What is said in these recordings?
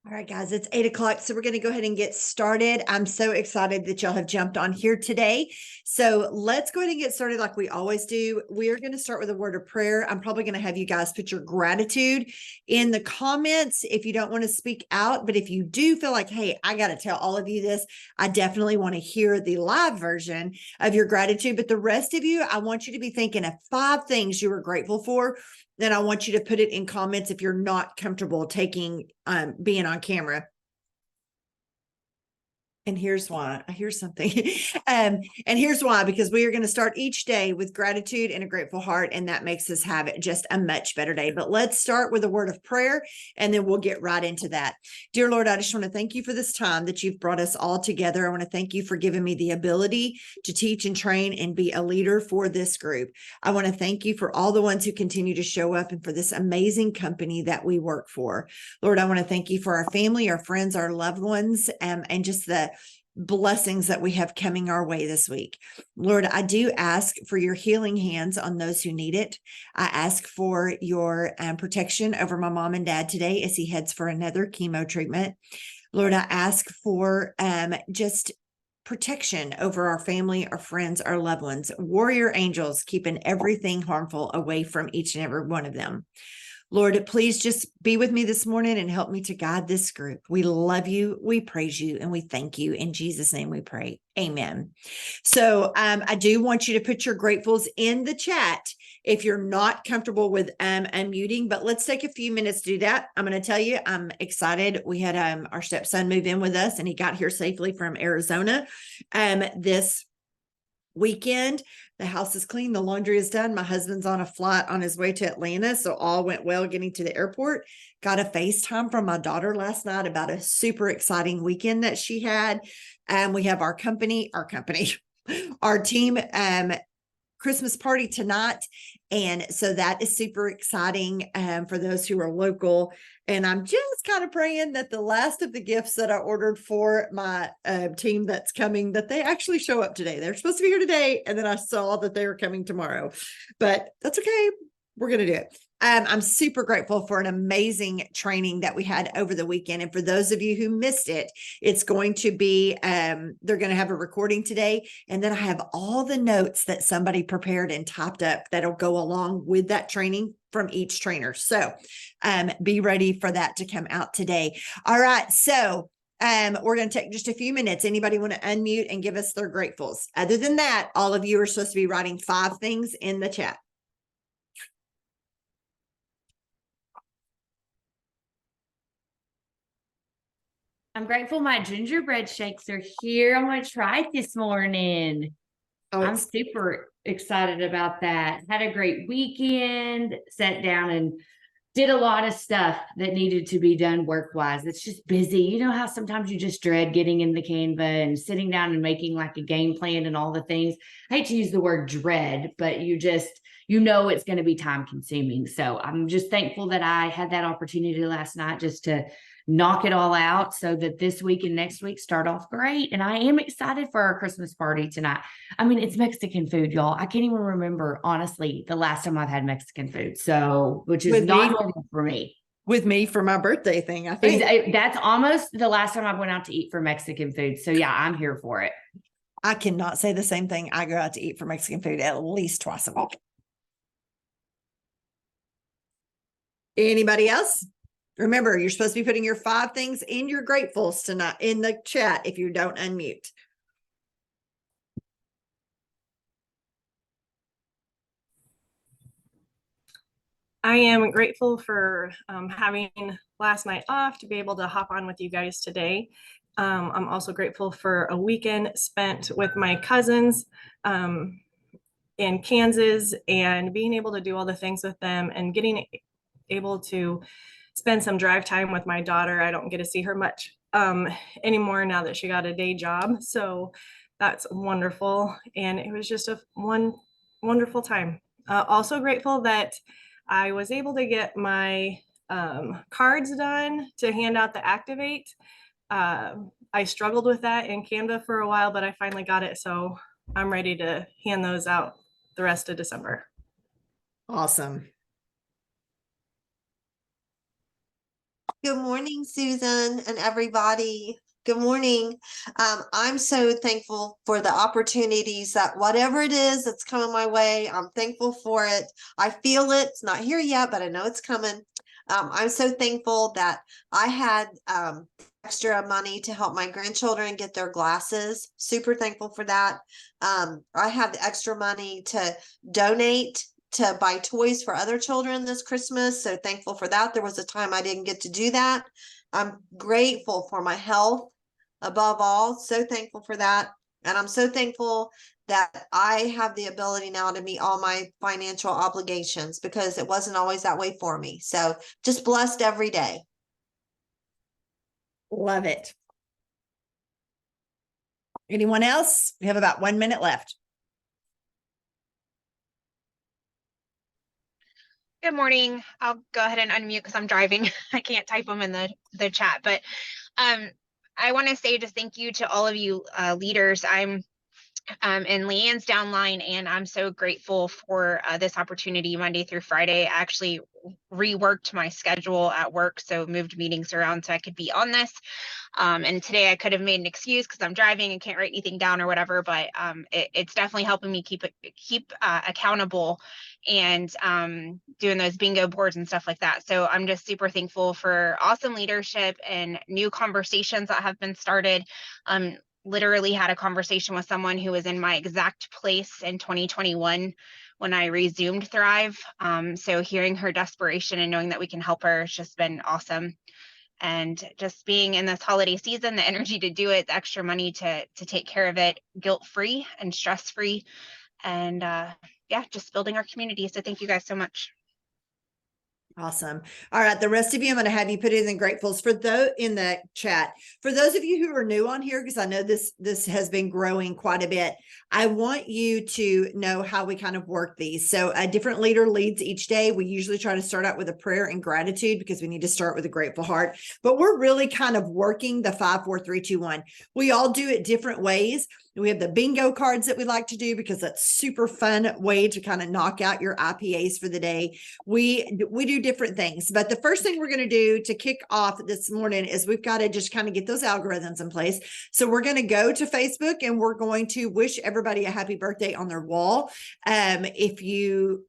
All right, guys, it's 8 o'clock. So we're going to go ahead and get started. I'm so excited that y'all have jumped on here today. So let's go ahead and get started like we always do. We're going to start with a word of prayer. I'm probably going to have you guys put your gratitude in the comments if you don't want to speak out. But if you do feel like, hey, I got to tell all of you this, I definitely want to hear the live version of your gratitude. But the rest of you, I want you to be thinking of 5 things you were grateful for. Then I want you to put it in comments if you're not comfortable taking being on camera. And here's why. I hear something. And here's why, because we are going to start each day with gratitude and a grateful heart, and that makes us have it just a much better day. But let's start with a word of prayer, and then we'll get right into that. Dear Lord, I just want to thank you for this time that you've brought us all together. I want to thank you for giving me the ability to teach and train and be a leader for this group. I want to thank you for all the ones who continue to show up and for this amazing company that we work for. Lord, I want to thank you for our family, our friends, our loved ones, and just the blessings that we have coming our way this week. Lord, I do ask for your healing hands on those who need it. I ask for your protection over my mom and dad today as he heads for another chemo treatment. Lord, I ask for just protection over our family, our friends, our loved ones, warrior angels, keeping everything harmful away from each and every one of them. Lord, please just be with me this morning and help me to guide this group. We love you, we praise you, and we thank you. In Jesus' name we pray. Amen. So I do want you to put your gratefuls in the chat if you're not comfortable with unmuting, but let's take a few minutes to do that. I'm going to tell you, I'm excited. We had our stepson move in with us, and he got here safely from Arizona this weekend. The house is clean. The laundry is done. My husband's on a flight on his way to Atlanta. So all went well getting to the airport. Got a FaceTime from my daughter last night about a super exciting weekend that she had. And we have our team Christmas party tonight. And so that is super exciting for those who are local. And I'm just kind of praying that the last of the gifts that I ordered for my team that's coming, that they actually show up today. They're supposed to be here today. And then I saw that they were coming tomorrow, but that's okay. We're going to do it. I'm super grateful for an amazing training that we had over the weekend. And for those of you who missed it, it's going to be, they're going to have a recording today. And then I have all the notes that somebody prepared and typed up that'll go along with that training from each trainer. So be ready for that to come out today. All right. So we're going to take just a few minutes. Anybody want to unmute and give us their gratefuls? Other than that, all of you are supposed to be writing 5 things in the chat. I'm grateful my gingerbread shakes are here. I'm going to try it this morning. I'm super excited about that. Had a great weekend, sat down and did a lot of stuff that needed to be done work-wise. It's just busy. You know how sometimes you just dread getting in the Canva and sitting down and making like a game plan and all the things. I hate to use the word dread, but you know it's going to be time consuming. So I'm just thankful that I had that opportunity last night just to knock it all out so that this week and next week start off great. And I am excited for our Christmas party tonight. I mean, it's Mexican food, y'all. I can't even remember, honestly, the last time I've had Mexican food. So, which is not normal for me. With me for my birthday thing, I think. That's almost the last time I went out to eat for Mexican food. So yeah, I'm here for it. I cannot say the same thing. I go out to eat for Mexican food at least twice a week. Anybody else? Remember, you're supposed to be putting your 5 things in your gratefuls tonight in the chat if you don't unmute. I am grateful for having last night off to be able to hop on with you guys today. I'm also grateful for a weekend spent with my cousins in Kansas and being able to do all the things with them and getting able to spend some drive time with my daughter. I don't get to see her much anymore now that she got a day job. So that's wonderful. And it was just a wonderful time. Also grateful that I was able to get my cards done to hand out the Activate. I struggled with that in Canva for a while, but I finally got it. So I'm ready to hand those out the rest of December. Awesome. Good morning, Susan and everybody. Good morning. I'm so thankful for the opportunities that whatever it is that's coming my way, I'm thankful for it. I feel it. It's not here yet, but I know it's coming. I'm so thankful that I had extra money to help my grandchildren get their glasses. Super thankful for that. I have the extra money to donate to buy toys for other children this Christmas. So thankful for that. There was a time I didn't get to do that. I'm grateful for my health above all. So thankful for that. And I'm so thankful that I have the ability now to meet all my financial obligations because it wasn't always that way for me. So just blessed every day. Love it. Anyone else? We have about 1 minute left. Good morning. I'll go ahead and unmute because I'm driving. I can't type them in the chat, but I want to say just thank you to all of you leaders. I'm in Leanne's downline, and I'm so grateful for this opportunity Monday through Friday. I actually reworked my schedule at work, so moved meetings around so I could be on this. And today I could have made an excuse because I'm driving and can't write anything down or whatever, but it's definitely helping me keep accountable and doing those bingo boards and stuff like that. So I'm just super thankful for awesome leadership and new conversations that have been started. Literally had a conversation with someone who was in my exact place in 2021 when I resumed Thrive. So hearing her desperation and knowing that we can help her has just been awesome. And just being in this holiday season, the energy to do it, the extra money to take care of it, guilt-free and stress-free. And yeah, just building our community. So thank you guys so much. Awesome. All right. The rest of you, I'm going to have you put in the gratefuls for those in the chat. For those of you who are new on here, because I know this has been growing quite a bit, I want you to know how we kind of work these. So a different leader leads each day. We usually try to start out with a prayer and gratitude because we need to start with a grateful heart, but we're really kind of working the 5, 4, 3, 2, 1. We all do it different ways. We have the bingo cards that we like to do because that's super fun way to kind of knock out your IPAs for the day. We do different things, but the first thing we're going to do to kick off this morning is we've got to just kind of get those algorithms in place. So we're going to go to Facebook and we're going to wish everybody a happy birthday on their wall. You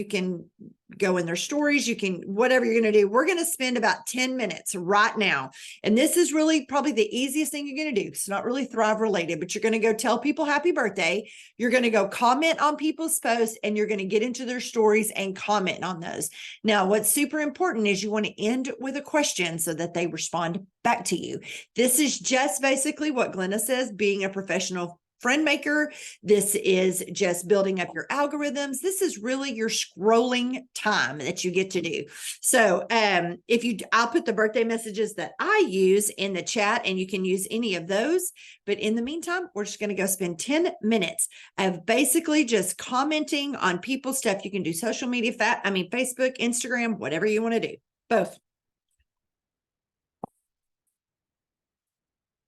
can go in their stories, you can, whatever you're going to do. We're going to spend about 10 minutes right now. And this is really probably the easiest thing you're going to do. It's not really Thrive related, but you're going to go tell people happy birthday. You're going to go comment on people's posts and you're going to get into their stories and comment on those. Now, what's super important is you want to end with a question so that they respond back to you. This is just basically what Glenna says, being a professional friend maker. This is just building up your algorithms. This is really your scrolling time that you get to do. So I'll put the birthday messages that I use in the chat and you can use any of those. But in the meantime, we're just going to go spend 10 minutes of basically just commenting on people's stuff. You can do social media, Facebook, Instagram, whatever you want to do, both.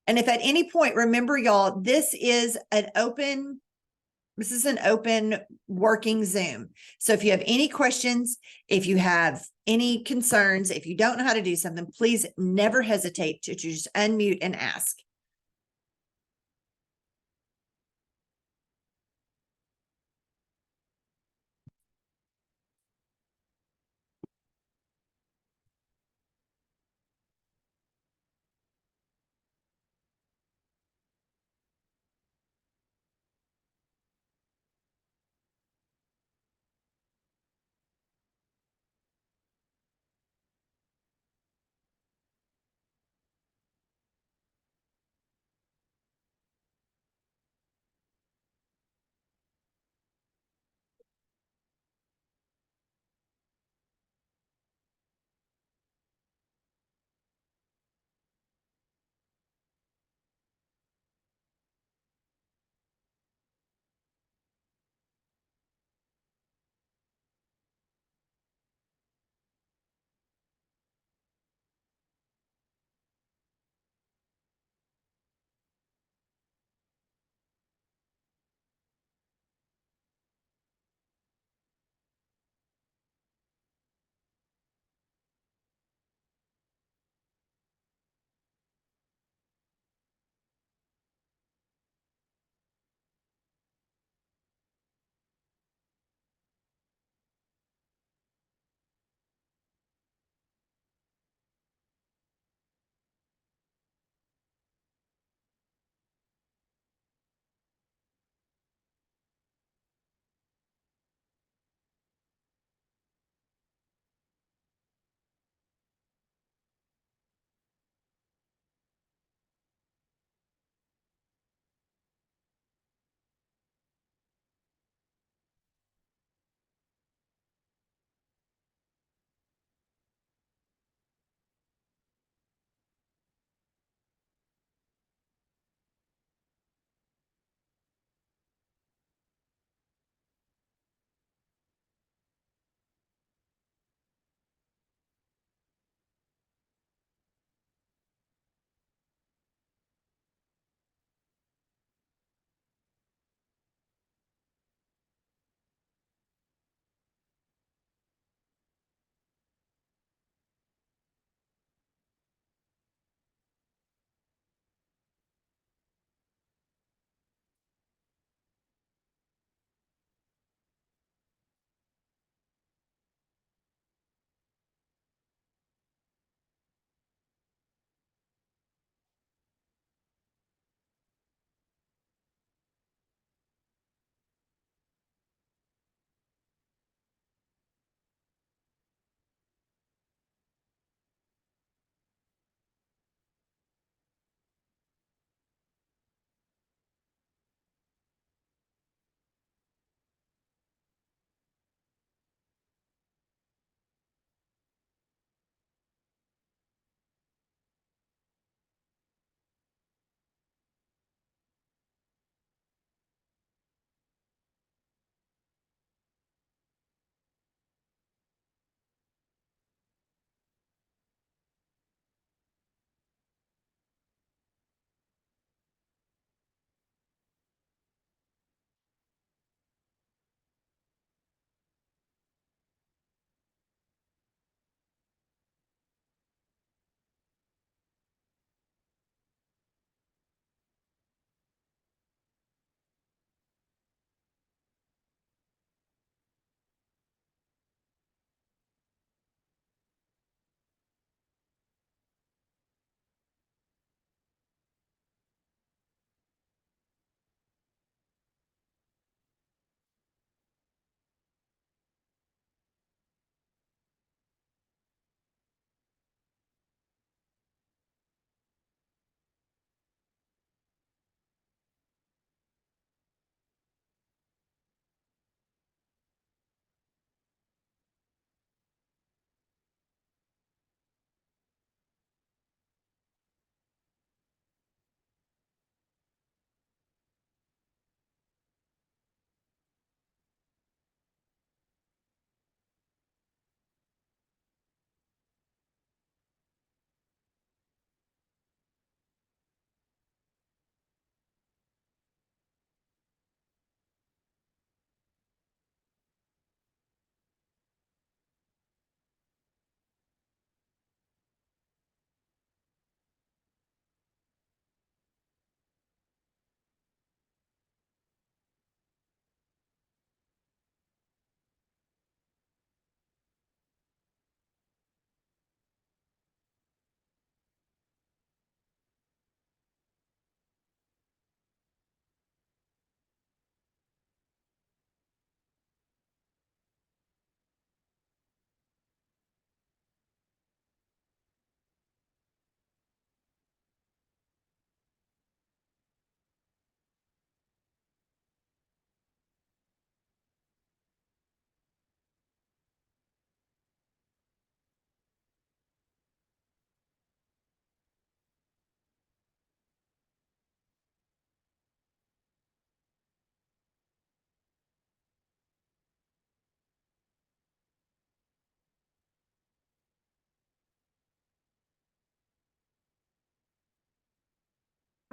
And if at any point, remember y'all, this is an open working Zoom. So if you have any questions, if you have any concerns, if you don't know how to do something, please never hesitate to just unmute and ask.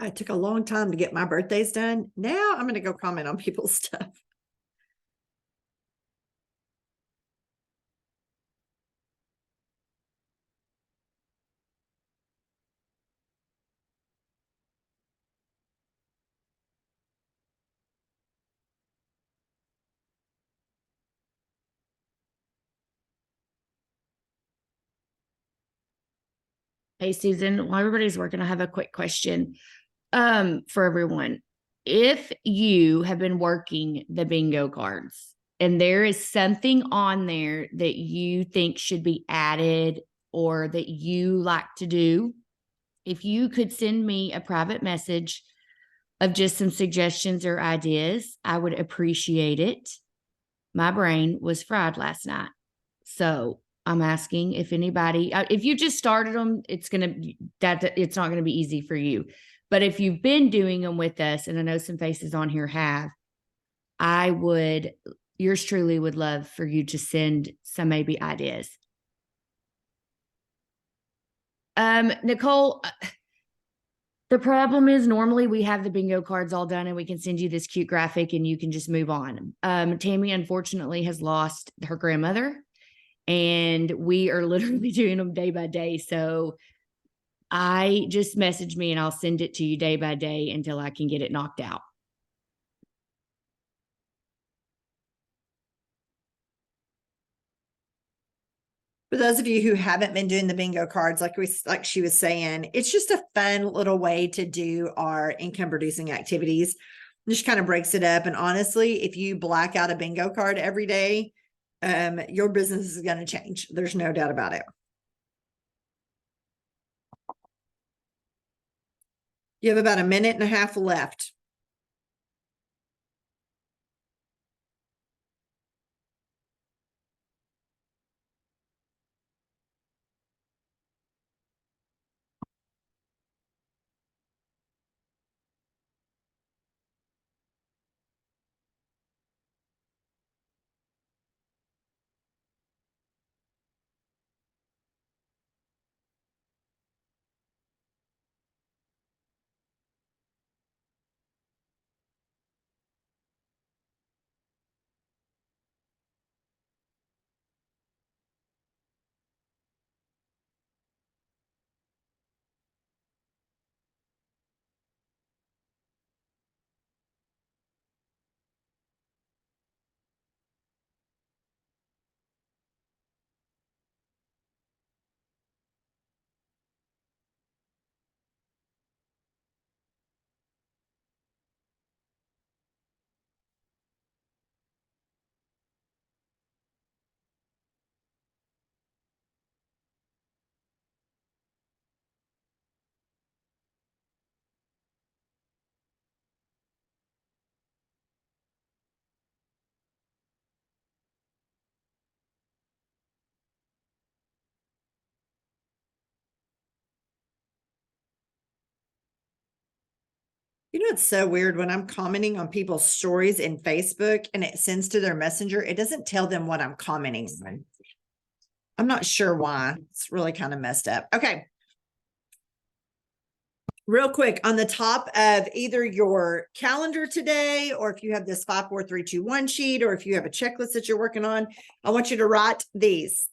I took a long time to get my birthdays done. Now I'm going to go comment on people's stuff. Hey, Susan, while everybody's working, I have a quick question for everyone. If you have been working the bingo cards and there is something on there that you think should be added or that you like to do, if you could send me a private message of just some suggestions or ideas, I would appreciate it. My brain was fried last night. So I'm asking if anybody, if you just started them, it's not going to be easy for you. But if you've been doing them with us, and I know some faces on here have, yours truly would love for you to send some maybe ideas. Nicole, the problem is normally we have the bingo cards all done and we can send you this cute graphic and you can just move on. Tammy unfortunately has lost her grandmother and we are literally doing them day by day. So I just message me and I'll send it to you day by day until I can get it knocked out. For those of you who haven't been doing the bingo cards, like she was saying, it's just a fun little way to do our income producing activities. It just kind of breaks it up. And honestly, if you black out a bingo card every day, your business is going to change. There's no doubt about it. You have about a minute and a half left. You know, it's so weird when I'm commenting on people's stories in Facebook and it sends to their messenger, it doesn't tell them what I'm commenting on. I'm not sure why. It's really kind of messed up. Okay. Real quick, on the top of either your calendar today, or if you have this 5, 4, 3, 2, 1 sheet, or if you have a checklist that you're working on, I want you to write this.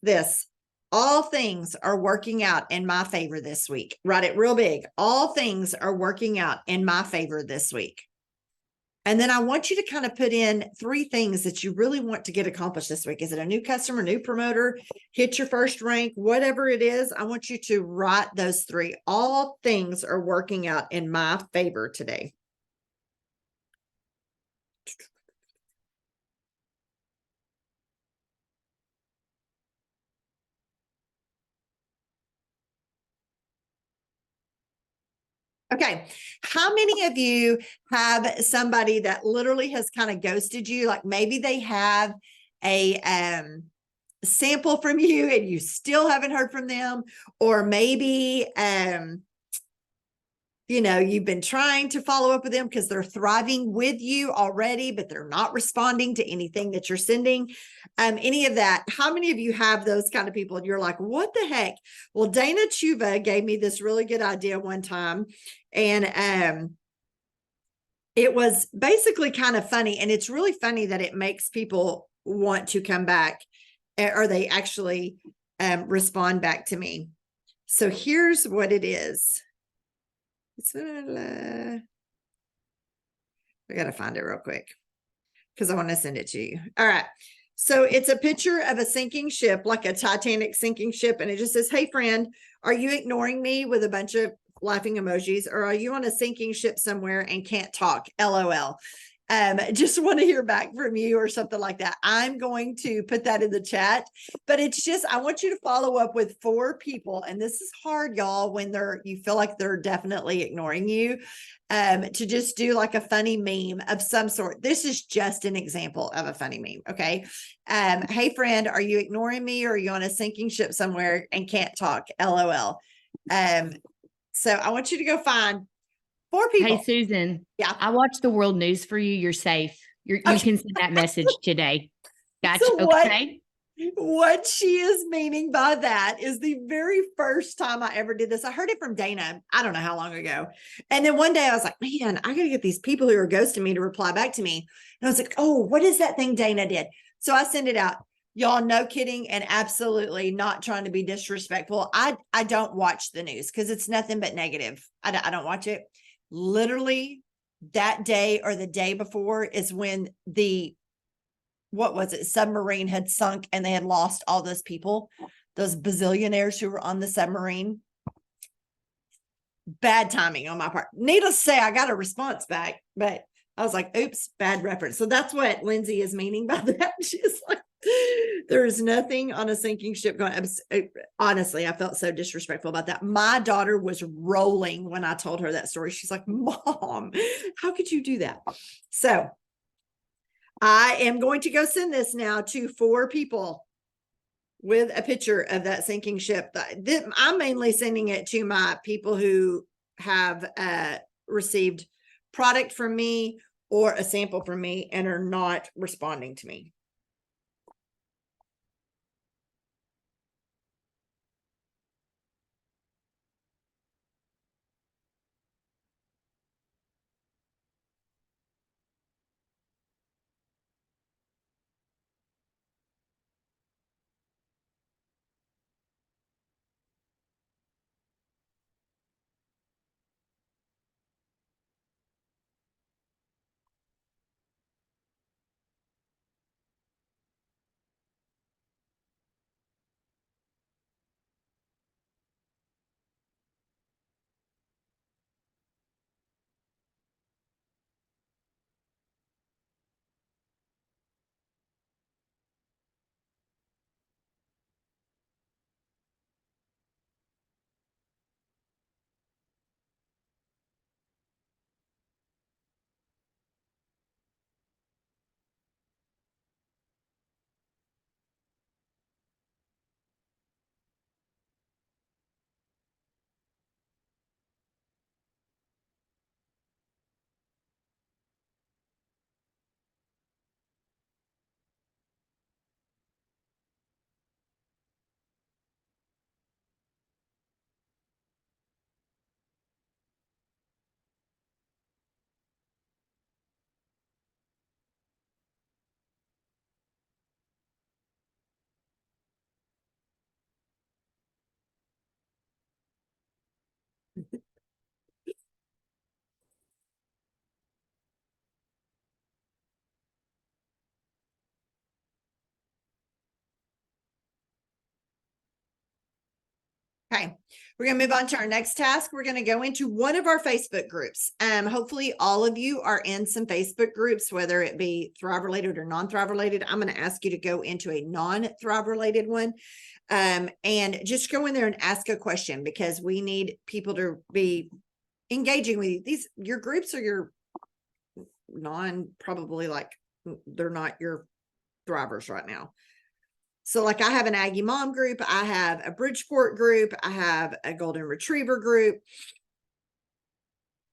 All things are working out in my favor this week. Write it real big. All things are working out in my favor this week. And then I want you to kind of put in 3 things that you really want to get accomplished this week. Is it a new customer, new promoter, hit your first rank, whatever it is? I want you to write those 3. All things are working out in my favor today. Okay. How many of you have somebody that literally has kind of ghosted you? Like maybe they have a sample from you and you still haven't heard from them, or maybe you know, you've been trying to follow up with them because they're thriving with you already, but they're not responding to anything that you're sending. Any of that. How many of you have those kind of people? And you're like, what the heck? Well, Dana Chuva gave me this really good idea one time. And it was basically kind of funny. And it's really funny that it makes people want to come back, or they actually respond back to me. So here's what it is. I got to find it real quick because I want to send it to you. All right. So it's a picture of a sinking ship, like a Titanic sinking ship. And it just says, "Hey, friend, are you ignoring me?" with a bunch of laughing emojis, or are you on a sinking ship somewhere and can't talk? LOL. Just want to hear back from you or something like that. I'm going to put that in the chat, but it's just, I want you to follow up with 4 people. And this is hard, y'all, when you feel like they're definitely ignoring you, to just do like a funny meme of some sort. This is just an example of a funny meme. Okay. "Hey, friend, are you ignoring me, or are you on a sinking ship somewhere and can't talk? LOL." So I want you to go find 4 people. Hey, Susan. Yeah. I watched the world news for you. You're safe. You Okay. can send that message today. Gotcha. So Okay. what she is meaning by that is the very first time I ever did this. I heard it from Dana, I don't know how long ago. And then one day I was like, man, I got to get these people who are ghosting me to reply back to me. And I was like, oh, what is that thing Dana did? So I send it out. Y'all, no kidding, and absolutely not trying to be disrespectful. I don't watch the news because it's nothing but negative. I don't watch it. Literally that day or the day before is when what was it, submarine had sunk and they had lost all those people, those bazillionaires who were on the submarine. Bad timing on my part. Needless to say, I got a response back, but I was like, oops, bad reference. So that's what Lindsay is meaning by that. She's like, there is nothing on a sinking ship going. Honestly, I felt so disrespectful about that. My daughter was rolling when I told her that story. She's like, Mom, how could you do that? So I am going to go send this now to 4 people with a picture of that sinking ship. I'm mainly sending it to my people who have received product from me or a sample from me and are not responding to me. Okay, we're going to move on to our next task. We're going to go into one of our Facebook groups. Hopefully all of you are in some Facebook groups, whether it be Thrive related or non-Thrive related. I'm going to ask you to go into a non-Thrive related one, and just go in there and ask a question, because we need people to be engaging with you. Your groups are your probably like, they're not your Thrivers right now. So like I have an Aggie Mom group, I have a Bridgeport group, I have a Golden Retriever group,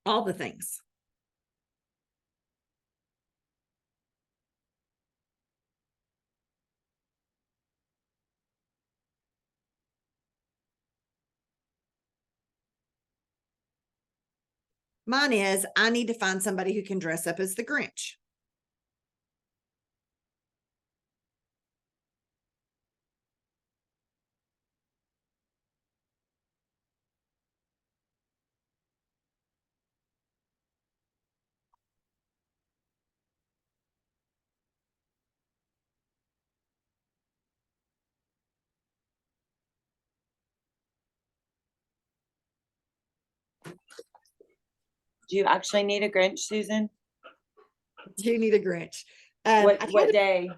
all the things. Mine is, I need to find somebody who can dress up as the Grinch. Do you actually need a Grinch, Susan? Do you need a Grinch? What I tried what to- day?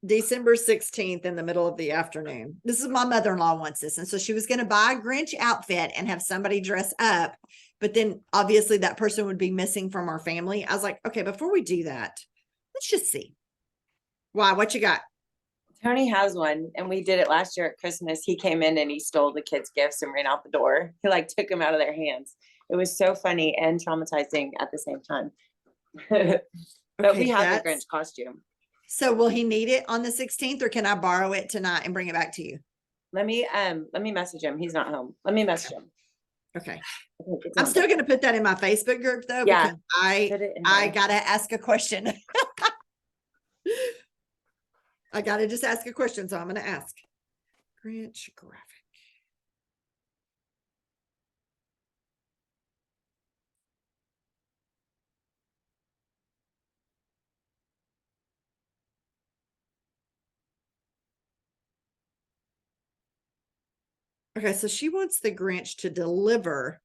December 16th in the middle of the afternoon. This is my mother-in-law wants this. And so she was going to buy a Grinch outfit and have somebody dress up. But then obviously that person would be missing from our family. I was like, okay, before we do that, let's just see. Why? What you got? Tony has one, and we did it last year at Christmas. He came in and he stole the kids' gifts and ran out the door. He like took them out of their hands. It was so funny and traumatizing at the same time. But Okay, we have a that's- Grinch costume. So will he need it on the 16th or can I borrow it tonight and bring it back to you? Let me message him. He's not home. Let me message him. Okay. I think it's I'm in still there. going to put that in my Facebook group though, Yeah. because I Put it in I there. gotta ask a question. I gotta just ask a question, so I'm gonna ask. Grinch graphic. Okay, so she wants the Grinch to deliver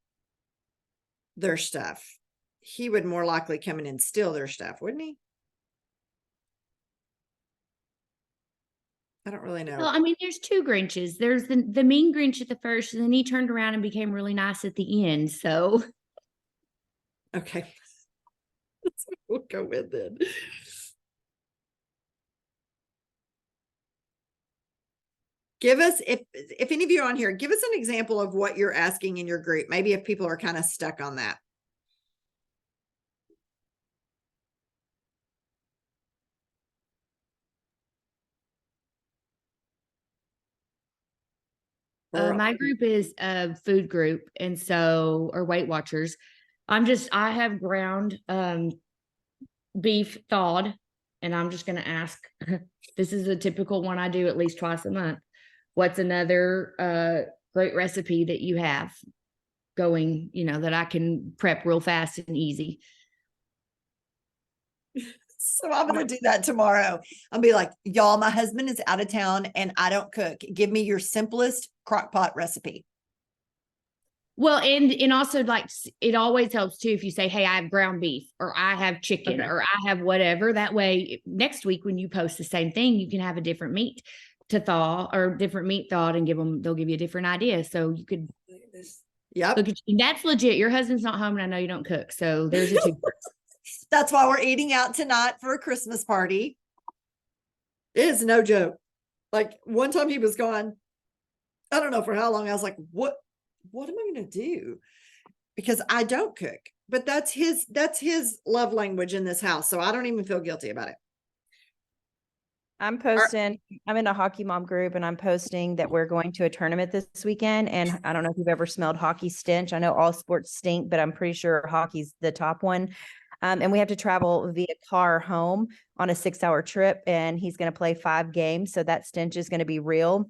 their stuff. He would more likely come in and steal their stuff, wouldn't he? I don't really know. Well, I mean, there's two Grinches. There's the mean Grinch at the first, and then he turned around and became really nice at the end. So Okay. That's what we'll go with then. Give us, if any of you are on here, give us an example of what you're asking in your group. Maybe if people are kind of stuck on that. my group is a food group, and so or Weight Watchers. I have ground beef thawed, and I'm just gonna ask. This is a typical one I do at least twice a month. What's another great recipe that you have going, that I can prep real fast and easy? So I'm gonna do that tomorrow. I'll be like, y'all, my husband is out of town and I don't cook. Give me your simplest crock pot recipe. Well, and also it always helps too if you say, hey, I have ground beef or I have chicken Okay. or I have whatever. That way next week when you post the same thing, you can have a different meat to thaw or different meat thawed and they'll give you a different idea. So you could Yep. look at that's legit. Your husband's not home and I know you don't cook. So there's a two. That's why we're eating out tonight for a Christmas party. It is no joke. Like one time he was gone, I don't know for how long. I was like, what am I going to do? Because I don't cook, but that's his love language in this house. So I don't even feel guilty about it. I'm posting, I'm in a hockey mom group and I'm posting that we're going to a tournament this weekend. And I don't know if you've ever smelled hockey stench. I know all sports stink, but I'm pretty sure hockey's the top one. And we have to travel via car home on a 6-hour trip, and he's going to play 5 games. So that stench is going to be real.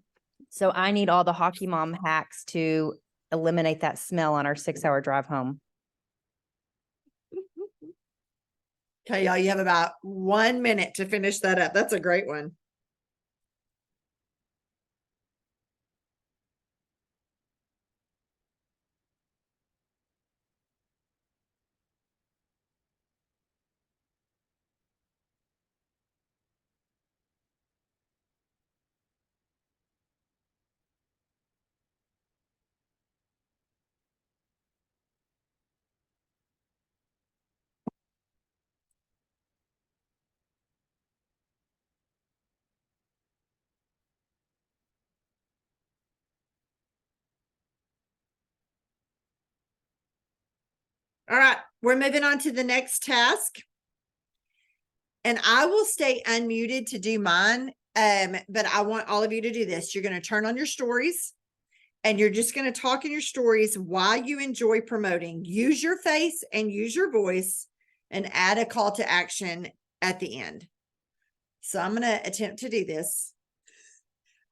So I need all the hockey mom hacks to eliminate that smell on our 6-hour drive home. Okay, y'all, you have about 1 minute to finish that up. That's a great one. All right, we're moving on to the next task. And I will stay unmuted to do mine. But I want all of you to do this. You're going to turn on your stories And you're just going to talk in your stories why you enjoy promoting. Use your face and use your voice and add a call to action at the end. So I'm going to attempt to do this.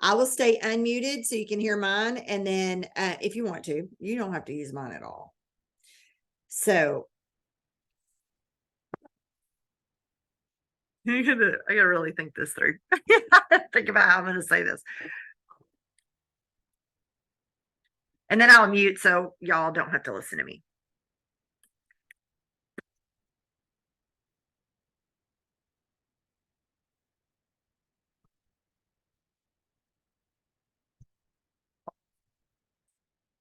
I will stay unmuted so you can hear mine. And then if you want to, you don't have to use mine at all. So I gotta really think this through. Think about how I'm going to say this. And then I'll mute so y'all don't have to listen to me.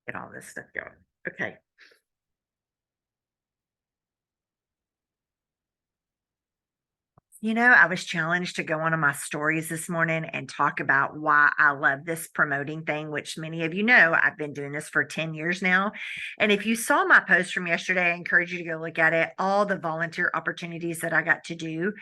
Get all this stuff going. Okay. You know, I was challenged to go on my stories this morning and talk about why I love this promoting thing, which many of you know, I've been doing this for 10 years now. And if you saw my post from yesterday, I encourage you to go look at it. All the volunteer opportunities that I got to do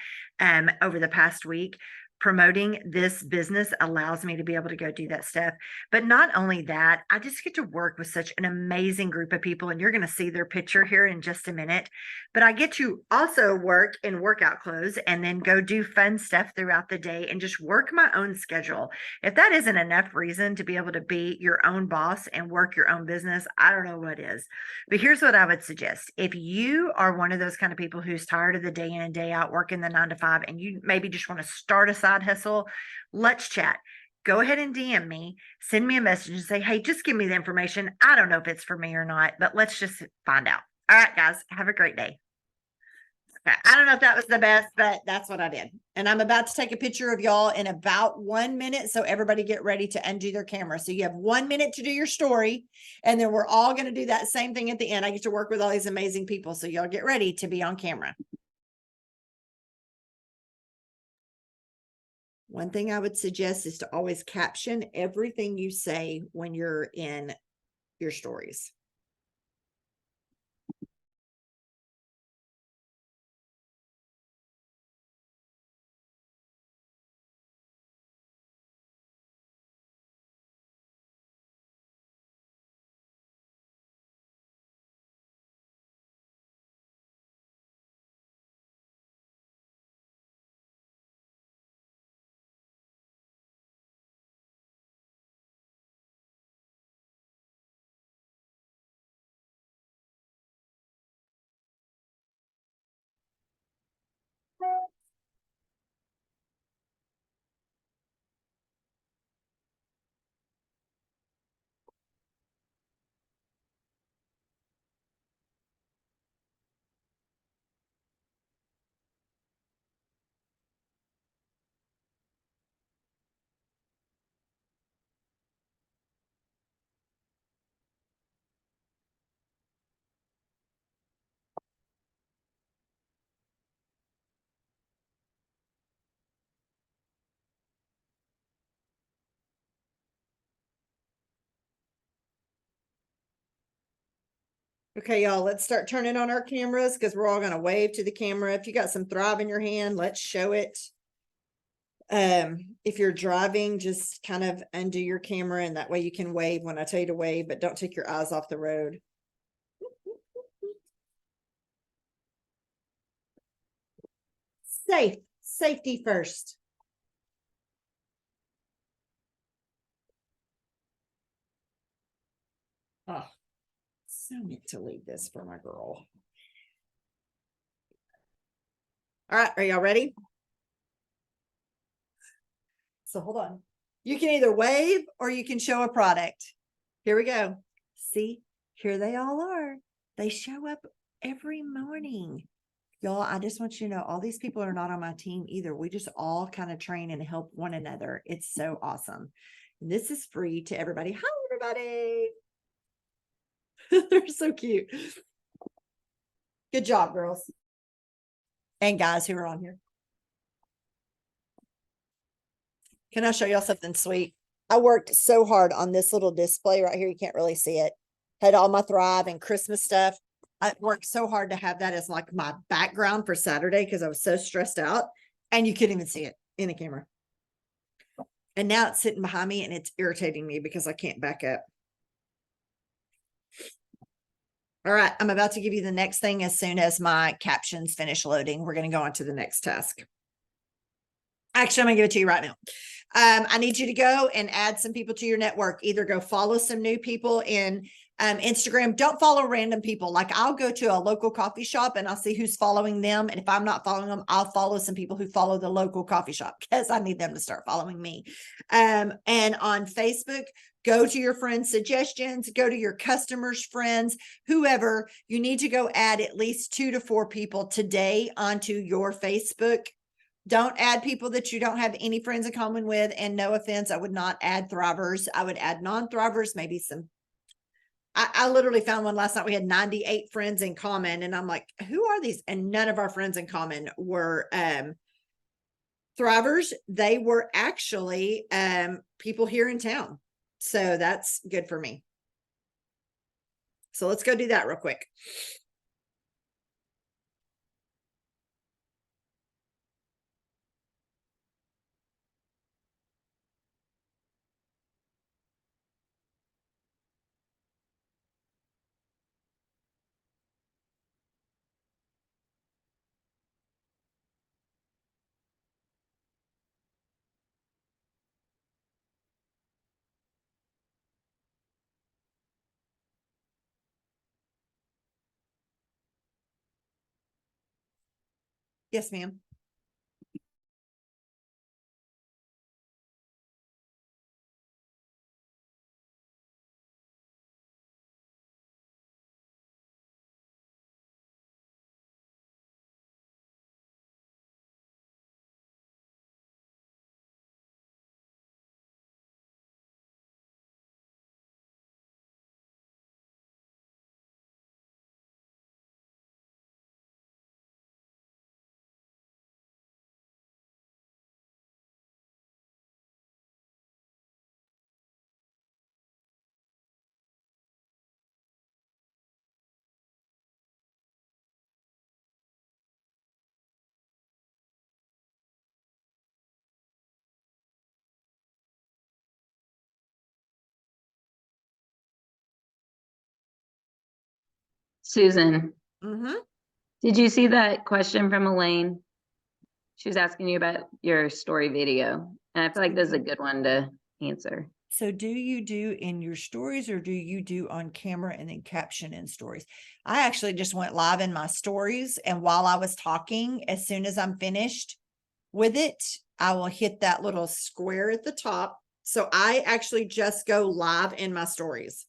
over the past week. Promoting this business allows me to be able to go do that stuff. But not only that, I just get to work with such an amazing group of people, and you're going to see their picture here in just a minute. But I get to also work in workout clothes and then go do fun stuff throughout the day and just work my own schedule. If that isn't enough reason to be able to be your own boss and work your own business, I don't know what is. But here's what I would suggest. If you are one of those kind of people who's tired of the day in and day out working the 9 to 5, and you maybe just want to start a side hustle, let's chat. Go ahead and DM me, send me a message and say, hey, just give me the information. I don't know if it's for me or not, but let's just find out. All right, guys, have a great day. Okay, I don't know if that was the best, but that's what I did. And I'm about to take a picture of y'all in about 1 minute. So everybody get ready to undo their camera. So you have 1 minute to do your story. And then we're all going to do that same thing at the end. I get to work with all these amazing people. So y'all get ready to be on camera. One thing I would suggest is to always caption everything you say when you're in your stories. Okay, y'all, let's start turning on our cameras because we're all going to wave to the camera. If you got some Thrive in your hand, let's show it. If you're driving, just kind of undo your camera and that way you can wave when I tell you to wave, but don't take your eyes off the road. Safety first. Oh, so meant to leave this for my girl. All right, are y'all ready? So hold on. You can either wave or you can show a product. Here we go. See, here they all are. They show up every morning. Y'all, I just want you to know all these people are not on my team either. We just all kind of train and help one another. It's so awesome. And this is free to everybody. Hi, everybody. They're so cute. Good job, girls. And guys who are on here. Can I show y'all something sweet? I worked so hard on this little display right here. You can't really see it. Had all my Thrive and Christmas stuff. I worked so hard to have that as like my background for Saturday because I was so stressed out and you couldn't even see it in the camera. And now it's sitting behind me and it's irritating me because I can't back up. All right, I'm about to give you the next thing as soon as my captions finish loading. We're going to go on to the next task. Actually, I'm going to give it to you right now. I need you to go and add some people to your network. Either go follow some new people in Instagram. Don't follow random people. Like I'll go to a local coffee shop and I'll see who's following them. And if I'm not following them, I'll follow some people who follow the local coffee shop because I need them to start following me. And on Facebook, go to your friends' suggestions, go to your customers' friends, whoever. You need to go add at least 2 to 4 people today onto your Facebook. Don't add people that you don't have any friends in common with. And no offense, I would not add thrivers. I would add non-thrivers, maybe some. I literally found one last night. We had 98 friends in common. And I'm like, who are these? And none of our friends in common were thrivers. They were actually people here in town. So that's good for me. So let's go do that real quick. Yes, ma'am. Susan, Mm-hmm. did you see that question from Elaine? She was asking you about your story video, and I feel like this is a good one to answer. So do you do in your stories or do you do on camera and then caption in stories? I actually just went live in my stories. And while I was talking, as soon as I'm finished with it, I will hit that little square at the top. So I actually just go live in my stories.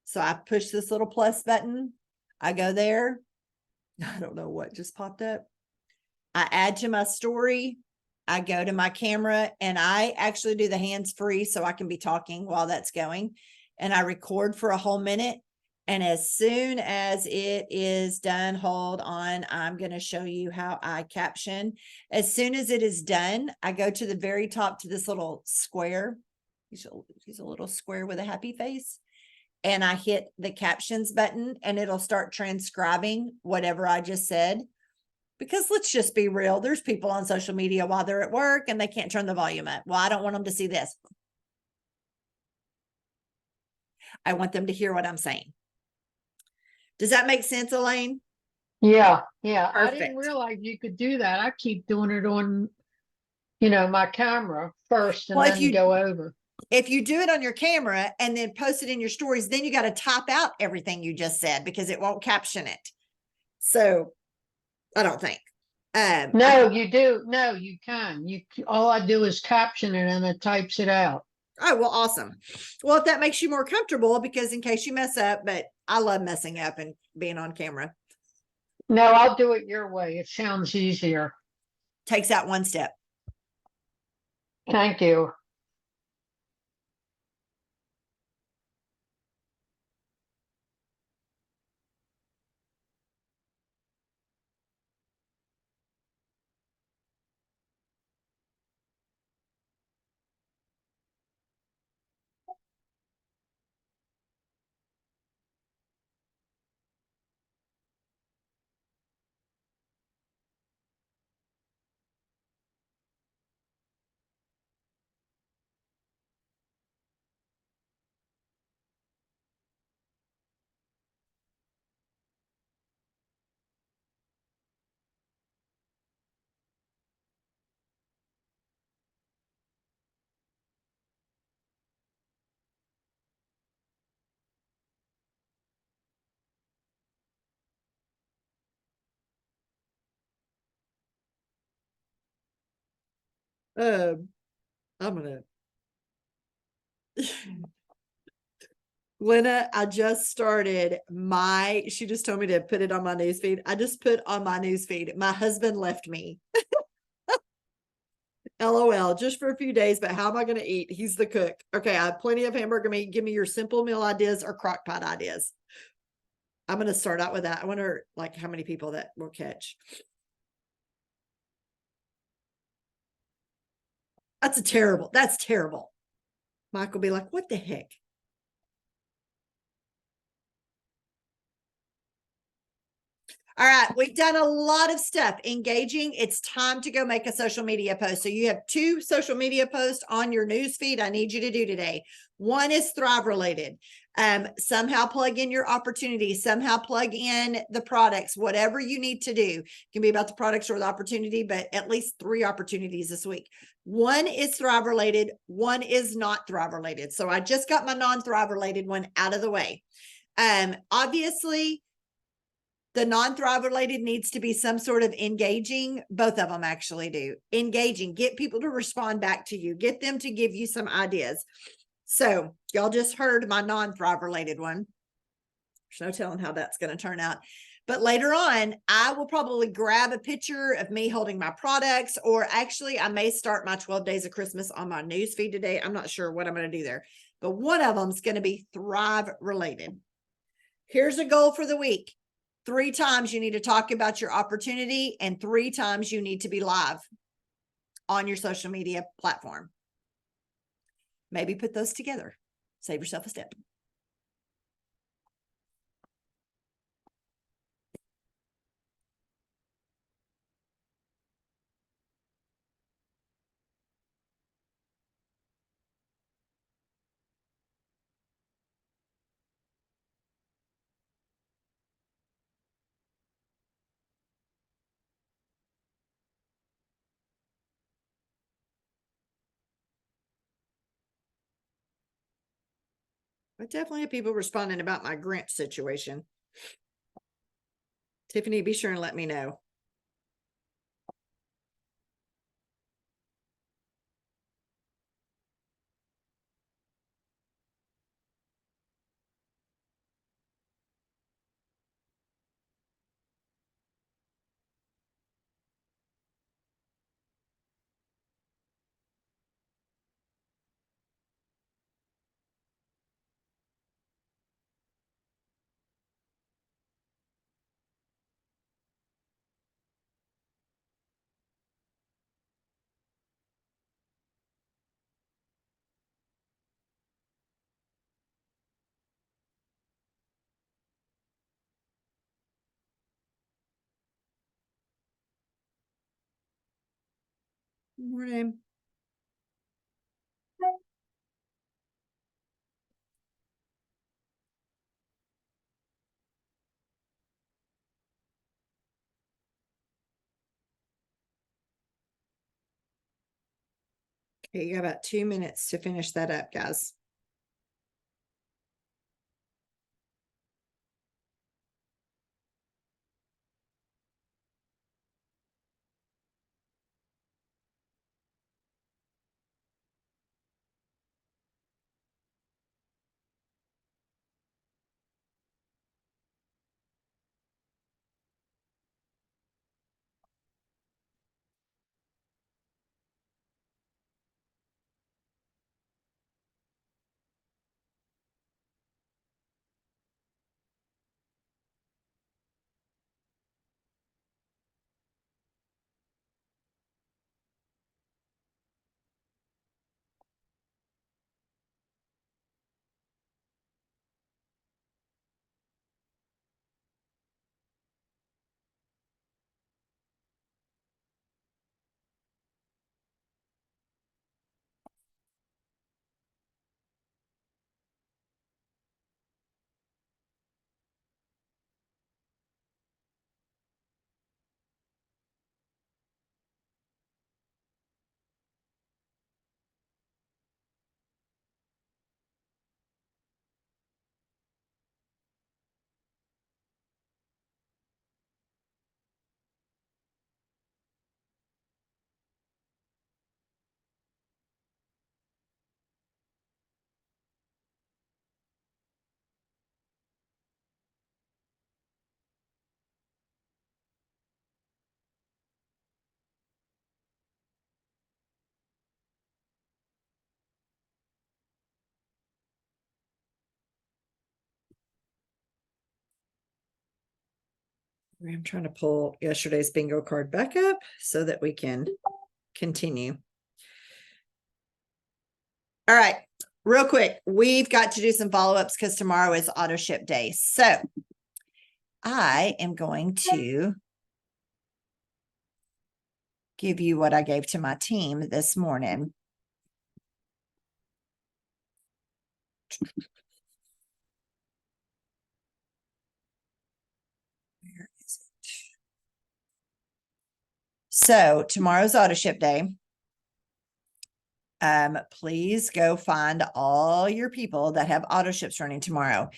So I push this little plus button. I go there. I don't know what just popped up. I add to my story. I go to my camera and I actually do the hands free so I can be talking while that's going. And I record for a whole minute. And as soon as it is done, hold on, I'm going to show you how I caption. As soon as it is done, I go to the very top to this little square. He's a little square with a happy face. And I hit the captions button and it'll start transcribing whatever I just said. Because let's just be real, there's people on social media while they're at work and they can't turn the volume up. Well, I don't want them to see this. I want them to hear what I'm saying. Does that make sense, Elaine? Yeah, yeah. I didn't Perfect. realize you could do that. I keep doing it on, my camera first and Well, then go over. if you do it on your camera and then post it in your stories, then you got to type out everything you just said because it won't caption it. So I don't think. No, you do. No, you can. All I do is caption it and it types it out. Oh, well, awesome. Well, if that makes you more comfortable, because in case you mess up, but I love messing up and being on camera. No, I'll do it your way. It sounds easier. Takes out one step. Thank you. I'm gonna. Lena, I just started she just told me to put it on my newsfeed. I just put on my newsfeed, my husband left me. LOL, just for a few days, but how am I going to eat? He's the cook. Okay, I have plenty of hamburger meat. Give me your simple meal ideas or crock pot ideas. I'm going to start out with that. I wonder like how many people that will catch. That's terrible. Mike will be like, what the heck? All right, we've done a lot of stuff engaging. It's time to go make a social media post. So you have 2 social media posts on your news feed. I need you to do today. One is Thrive related. Somehow plug in your opportunity, somehow plug in the products, whatever you need to do. It can be about the products or the opportunity, but at least 3 opportunities this week. One is Thrive related, one is not Thrive related. So I just got my non-Thrive related one out of the way. Obviously, the non-Thrive related needs to be some sort of engaging. Both of them actually do. Engaging, get people to respond back to you, get them to give you some ideas. So y'all just heard my non-Thrive related one. There's no telling how that's going to turn out. But later on, I will probably grab a picture of me holding my products, or actually I may start my 12 days of Christmas on my news feed today. I'm not sure what I'm going to do there, but one of them is going to be Thrive related. Here's a goal for the week. 3 times you need to talk about your opportunity, and 3 times you need to be live on your social media platform. Maybe put those together. Save yourself a step. But definitely have people responding about my grant situation. Tiffany, be sure and let me know. Morning. Okay, you got about 2 minutes to finish that up, guys. I'm trying to pull yesterday's bingo card back up so that we can continue. All right, real quick, we've got to do some follow-ups because tomorrow is auto ship day. So I am going to give you what I gave to my team this morning. Where is it? So tomorrow's auto ship day. Please go find all your people that have auto ships running tomorrow.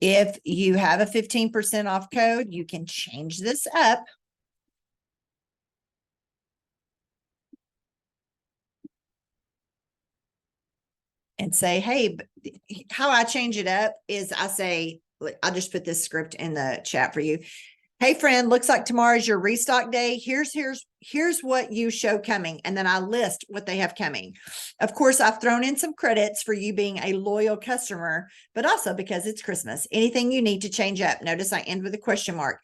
If you have a 15% off code, you can change this up. And say, hey, how I change it up is I say, I'll just put this script in the chat for you. Hey friend, looks like tomorrow's your restock day. Here's what you show coming. And then I list what they have coming. Of course, I've thrown in some credits for you being a loyal customer, but also because it's Christmas. Anything you need to change up. Notice I end with a question mark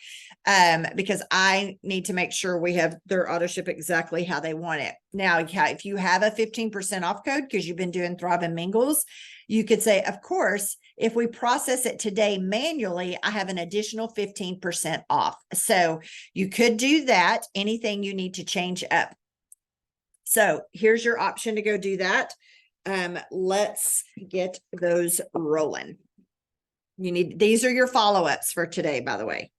because I need to make sure we have their auto ship exactly how they want it. Now, if you have a 15% off code because you've been doing Thrive and Mingles, you could say, of course, if we process it today manually, I have an additional 15% off. So you could do that. Anything you need to change up. So here's your option to go do that. Let's get those rolling. These are your follow-ups for today, by the way.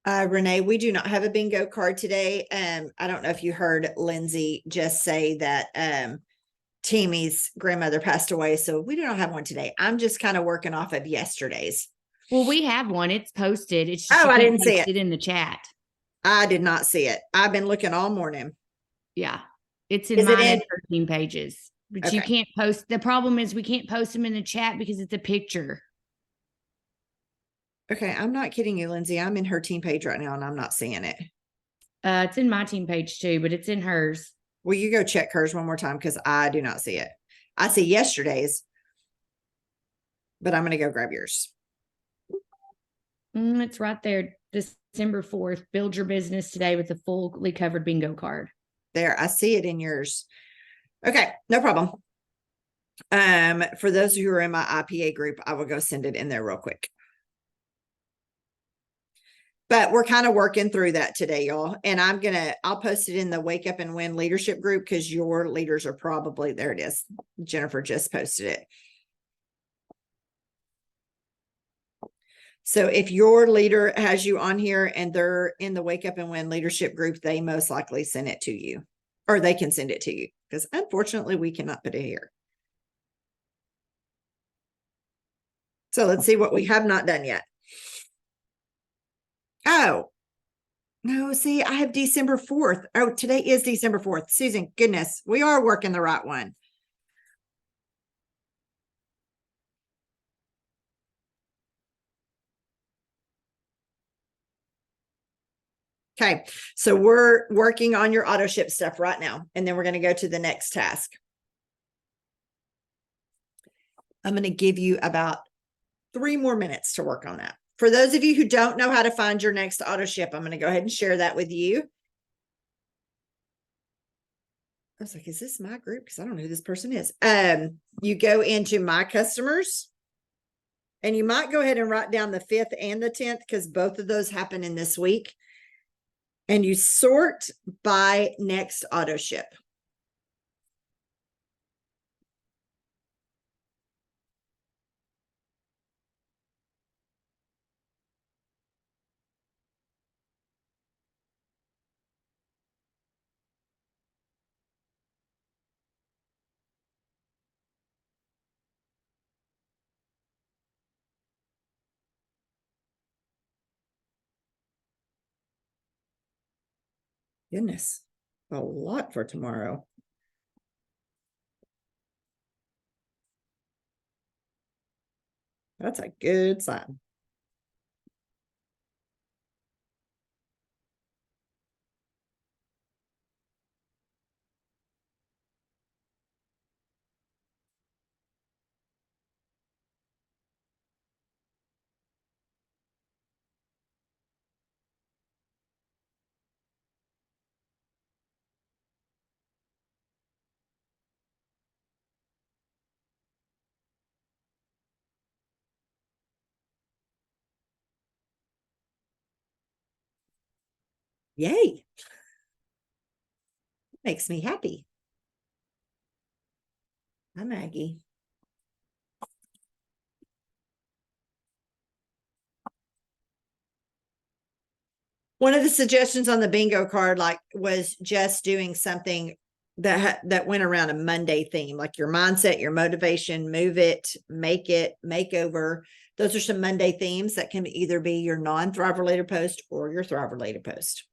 Renee, we do not have a bingo card today. I don't know if you heard Lindsay just say that Timmy's grandmother passed away, so we do not have one today. I'm just kind of working off of yesterday's. Well, we have one. It's posted. It's just Oh, you I can't didn't see post it. in the chat. I did not see it. I've been looking all morning. Yeah. It's in Is it mine in- and 13 pages. But you Okay. can't post. The problem is we can't post them in the chat because it's a picture. Okay, I'm not kidding you, Lindsay. I'm in her team page right now and I'm not seeing it. It's in my team page too, but it's in hers. Will you go check hers one more time? Because I do not see it. I see yesterday's, but I'm going to go grab yours. It's right there. December 4th. Build your business today with a fully covered bingo card. There, I see it in yours. Okay, no problem. For those who are in my IPA group, I will go send it in there real quick. But we're kind of working through that today, y'all. And I'll post it in the Wake Up and Win leadership group because your leaders are probably, there it is. Jennifer just posted it. So if your leader has you on here and they're in the Wake Up and Win leadership group, they most likely send it to you, or they can send it to you because unfortunately we cannot put it here. So let's see what we have not done yet. Oh, no, see, I have December 4th. Oh, today is December 4th. Susan, goodness, we are working the right one. Okay, so we're working on your auto ship stuff right now, and then we're going to go to the next task. I'm going to give you about 3 more minutes to work on that. For those of you who don't know how to find your next auto ship, I'm going to go ahead and share that with you. I was like, is this my group? Because I don't know who this person is. You go into my customers, and you might go ahead and write down the 5th and the 10th because both of those happen in this week. And you sort by next auto ship. Goodness, a lot for tomorrow. That's a good sign. Yay. Makes me happy. Hi, Maggie. One of the suggestions on the bingo card, like, was just doing something that went around a Monday theme, like your mindset, your motivation, move it, makeover. Those are some Monday themes that can either be your non-Thrive related post or your Thrive related post.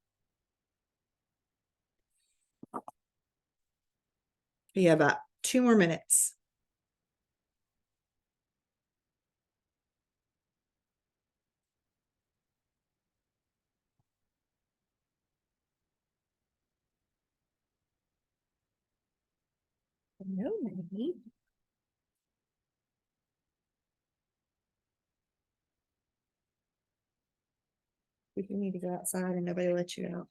You have about 2 more minutes. No, Maggie. If you need to go outside and nobody lets you out.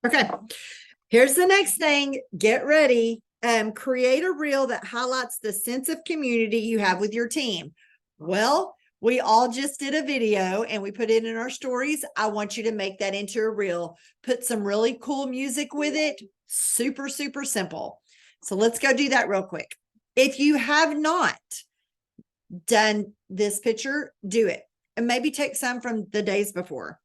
Okay, here's the next thing. Get ready. Create a reel that highlights the sense of community you have with your team. Well, we all just did a video and we put it in our stories. I want you to make that into a reel. Put some really cool music with it. Super, super simple. So let's go do that real quick. If you have not done this picture, do it. And maybe take some from the days before.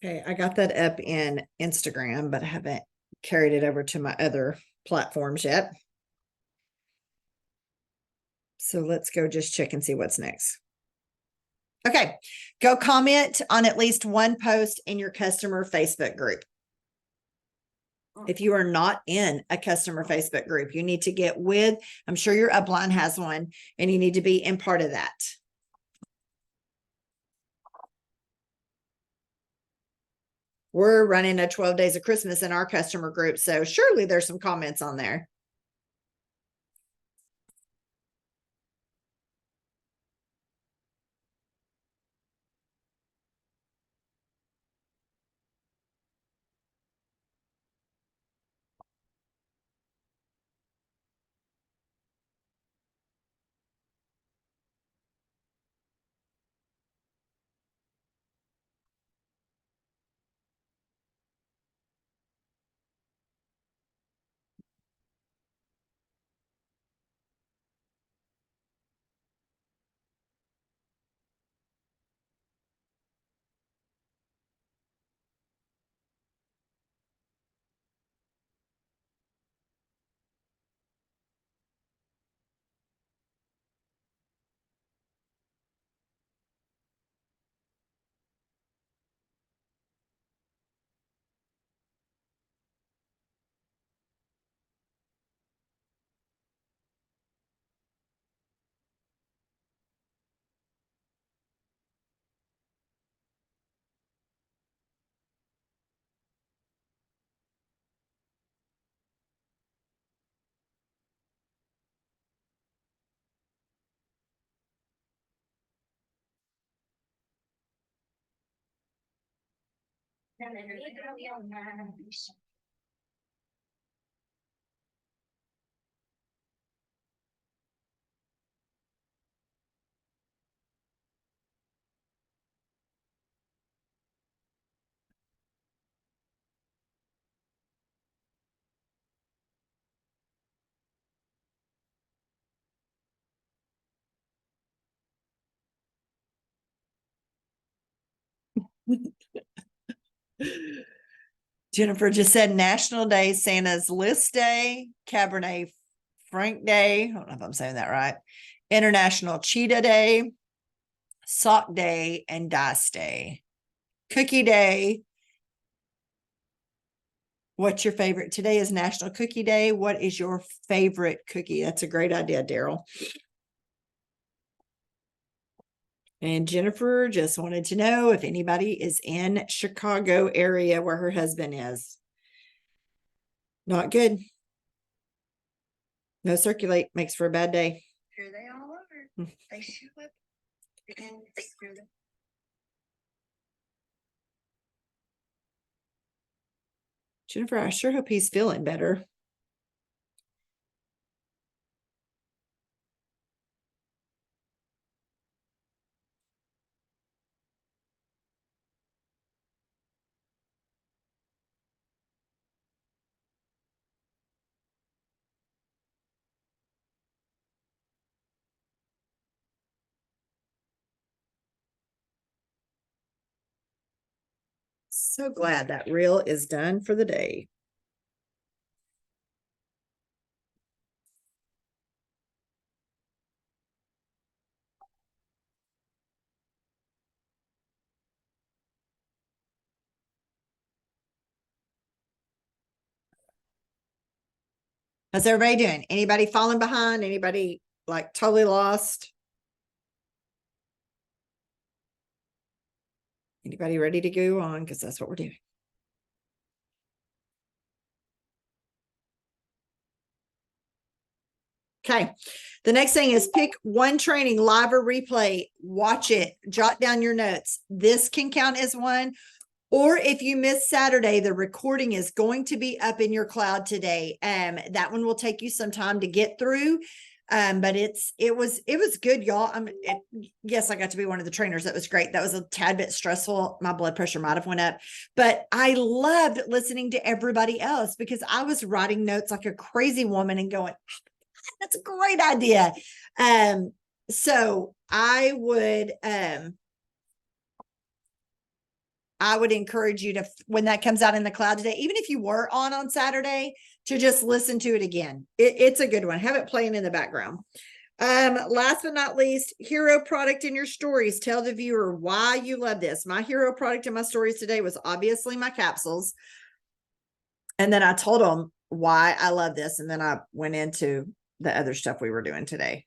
Okay, I got that up in Instagram, but I haven't carried it over to my other platforms yet. So let's go just check and see what's next. Okay, go comment on at least one post in your customer Facebook group. If you are not in a customer Facebook group, you need to get with, I'm sure your upline has one, and you need to be in part of that. We're running a 12 days of Christmas in our customer group, so surely there's some comments on there. Jennifer just said National Day, Santa's List Day, Cabernet Franc Day. I don't know if I'm saying that right. International Cheetah Day, Sock Day, and Dice Day. Cookie Day. What's your favorite? Today is National Cookie Day. What is your favorite cookie? That's a great idea, Daryl. And Jennifer just wanted to know if anybody is in Chicago area where her husband is. Not good. No circulate, makes for a bad day. Here they all over. They show up. Jennifer, I sure hope he's feeling better. So glad that reel is done for the day. How's everybody doing? Anybody falling behind? Anybody like totally lost? Anybody ready to go on? Because that's what we're doing. Okay. The next thing is pick one training, live or replay. Watch it. Jot down your notes. This can count as one. Or if you miss Saturday, the recording is going to be up in your cloud today. That one will take you some time to get through. But it was good, y'all. Yes, I got to be one of the trainers. That was great. That was a tad bit stressful. My blood pressure might have went up, but I loved listening to everybody else because I was writing notes like a crazy woman and going, that's a great idea. So I would, I would encourage you to, when that comes out in the cloud today, even if you were on Saturday, to just listen to it again. It's a good one. Have it playing in the background. Last but not least, hero product in your stories. Tell the viewer why you love this. My hero product in my stories today was obviously my capsules. And then I told them why I love this. And then I went into the other stuff we were doing today.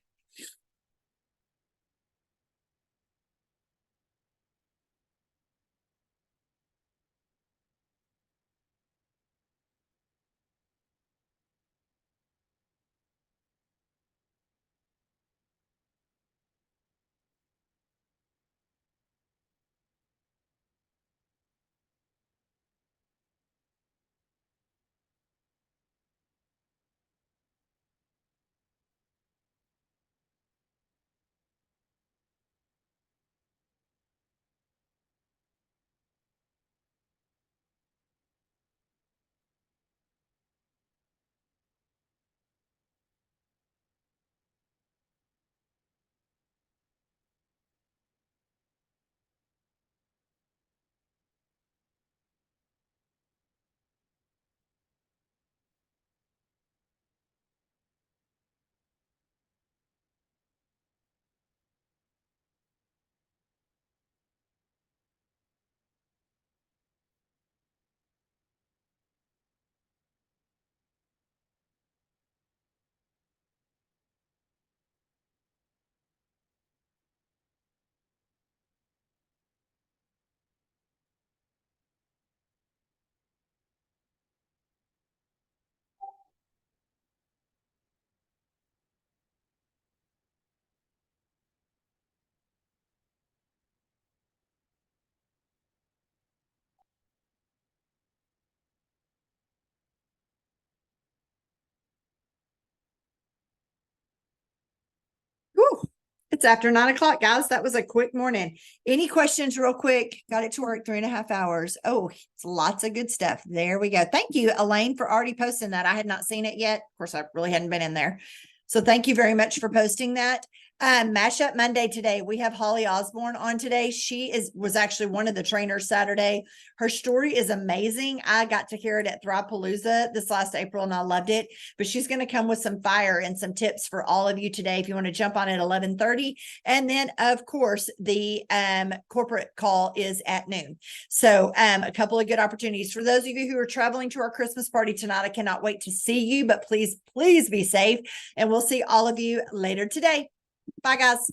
Whew. It's after 9 o'clock, guys. That was a quick morning. Any questions real quick? Got it to work 3.5 hours. Oh, it's lots of good stuff. There we go. Thank you, Elaine, for already posting that. I had not seen it yet. Of course, I really hadn't been in there. So thank you very much for posting that. Mashup Monday today. We have Holly Osborne on today. She was actually one of the trainers Saturday. Her story is amazing. I got to hear it at Thrive-Palooza this last April and I loved it. But she's going to come with some fire and some tips for all of you today if you want to jump on at 11:30. And then, of course, the corporate call is at noon. So a couple of good opportunities. For those of you who are traveling to our Christmas party tonight, I cannot wait to see you. But please, please be safe. And we'll see all of you later today. Bye, guys.